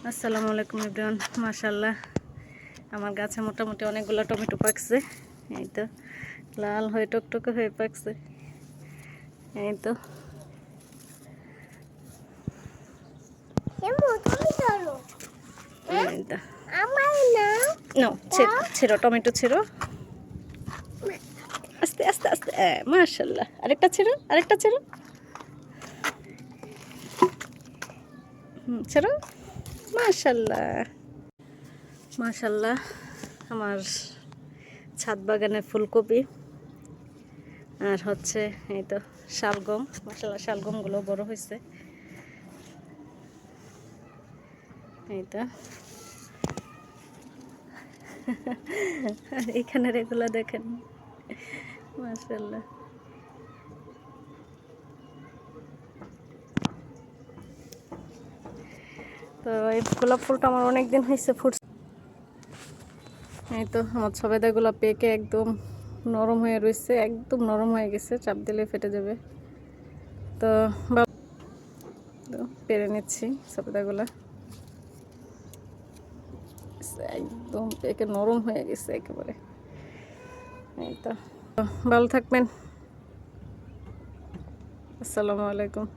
আসসালামু আলাইকুম এভরিওয়ান। মাশাআল্লাহ আমার গাছে মোটামুটি অনেকগুলো টমেটো পাকছে। এই তো লাল হয়ে টকটকে হয়ে পাকছে। এই তো ছেড়ো টমেটো ছেড়ো আস্তে আস্তে আস্তে। মাশাআল্লাহ আরেকটা ছেড়ো ছেড়ো। মাশাআল্লাহ মাশাআল্লাহ আমার ছাদ বাগানের ফুলকপি আর হচ্ছে এই তো শালগম। মাশাআল্লাহ শালগমগুলো বড় হয়েছে। এই তো এখানের এগুলো দেখেন মাশাআল্লাহ। তো এই গোলাপ ফুলটা আমার অনেক দিন হয়েছে ফুটছে। এই তো আমার সবেদাগুলো পেকে একদম নরম হয়ে রয়েছে, একদম নরম হয়ে গেছে, চাপ দিলে ফেটে যাবে। তো পেরে নিচ্ছি সবেদাগুলো, একদম পেকে নরম হয়ে গেছে একেবারে। এই তো ভালো থাকবেন। আসসালামু আলাইকুম।